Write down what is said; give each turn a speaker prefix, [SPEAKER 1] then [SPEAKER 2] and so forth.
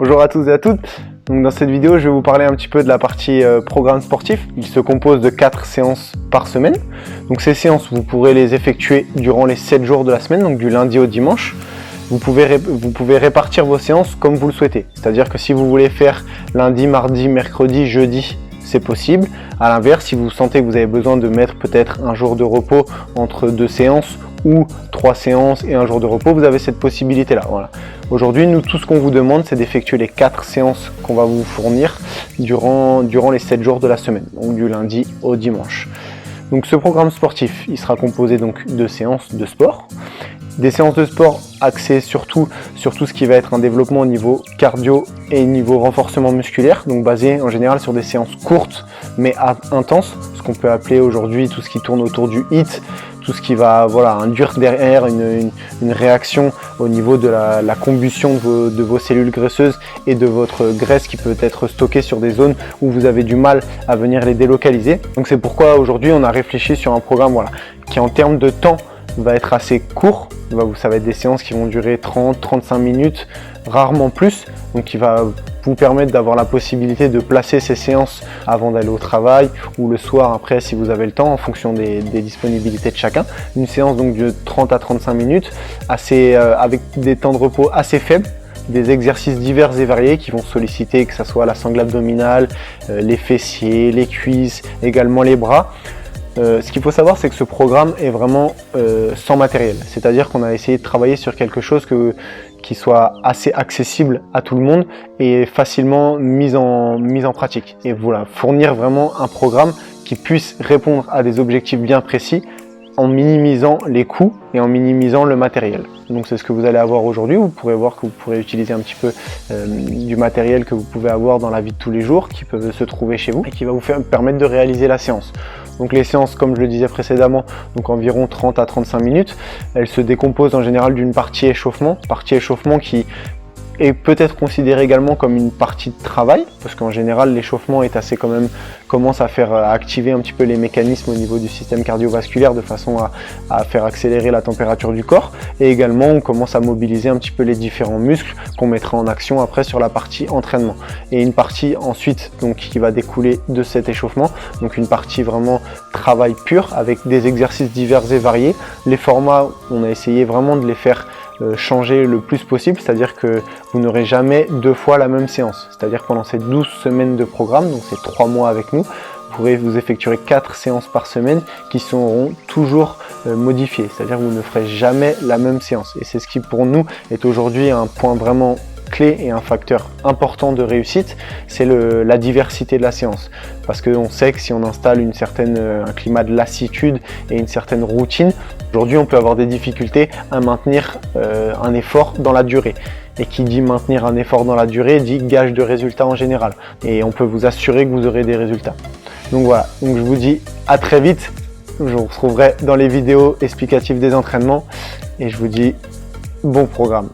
[SPEAKER 1] Bonjour à tous et à toutes. Donc dans cette vidéo, je vais vous parler un petit peu de la partie programme sportif. Il se compose de 4 séances par semaine. Donc ces séances, vous pourrez les effectuer durant les 7 jours de la semaine, donc du lundi au dimanche. Vous pouvez répartir vos séances comme vous le souhaitez. C'est-à-dire que si vous voulez faire lundi, mardi, mercredi, jeudi, c'est possible. À l'inverse, si vous sentez que vous avez besoin de mettre peut-être un jour de repos entre 2 séances ou 3 séances et un jour de repos, vous avez cette possibilité-là. Voilà. Aujourd'hui, nous, tout ce qu'on vous demande, c'est d'effectuer les 4 séances qu'on va vous fournir durant les 7 jours de la semaine, donc du lundi au dimanche. Donc ce programme sportif, il sera composé donc de séances de sport. Des séances de sport axées surtout sur tout ce qui va être un développement au niveau cardio et niveau renforcement musculaire, donc basé en général sur des séances courtes mais intenses, ce qu'on peut appeler aujourd'hui tout ce qui tourne autour du HIIT, tout ce qui va induire derrière une réaction au niveau de la combustion de vos cellules graisseuses et de votre graisse qui peut être stockée sur des zones où vous avez du mal à venir les délocaliser. Donc c'est pourquoi aujourd'hui on a réfléchi sur un programme qui en termes de temps va être assez court. Ça va être des séances qui vont durer 30-35 minutes, rarement plus, donc qui va vous permettre d'avoir la possibilité de placer ces séances avant d'aller au travail ou le soir après si vous avez le temps en fonction des disponibilités de chacun. Une séance donc de 30 à 35 minutes avec des temps de repos assez faibles, des exercices divers et variés qui vont solliciter que ce soit la sangle abdominale, les fessiers, les cuisses, également les bras. Ce qu'il faut savoir, c'est que ce programme est vraiment sans matériel. C'est-à-dire qu'on a essayé de travailler sur quelque chose qui soit assez accessible à tout le monde et facilement mis en pratique. Et voilà, fournir vraiment un programme qui puisse répondre à des objectifs bien précis en minimisant les coûts et en minimisant le matériel. Donc c'est ce que vous allez avoir aujourd'hui. Vous pourrez voir que vous pourrez utiliser un petit peu du matériel que vous pouvez avoir dans la vie de tous les jours, qui peut se trouver chez vous et qui va vous permettre de réaliser la séance. Donc les séances, comme je le disais précédemment, donc environ 30 à 35 minutes. Elles se décomposent en général d'une partie échauffement qui est peut-être considérée également comme une partie de travail, parce qu'en général l'échauffement est commence à faire activer un petit peu les mécanismes au niveau du système cardiovasculaire de façon à faire accélérer la température du corps, et également on commence à mobiliser un petit peu les différents muscles qu'on mettra en action après sur la partie entraînement. Et une partie ensuite donc qui va découler de cet échauffement, donc une partie vraiment travail pur avec des exercices divers et variés. Les formats, on a essayé vraiment de les faire changer le plus possible, c'est-à-dire que vous n'aurez jamais 2 fois la même séance. C'est-à-dire pendant ces 12 semaines de programme, donc ces 3 mois avec nous, vous effectuerez 4 séances par semaine qui seront toujours modifiées. C'est-à-dire que vous ne ferez jamais la même séance. Et c'est ce qui pour nous est aujourd'hui un point vraiment clé et un facteur important de réussite, c'est la diversité de la séance. Parce qu'on sait que si on installe un climat de lassitude et une certaine routine, aujourd'hui on peut avoir des difficultés à maintenir un effort dans la durée. Et qui dit maintenir un effort dans la durée dit gage de résultats en général. Et on peut vous assurer que vous aurez des résultats. Donc voilà, donc je vous dis à très vite. Je vous retrouverai dans les vidéos explicatives des entraînements et je vous dis bon programme.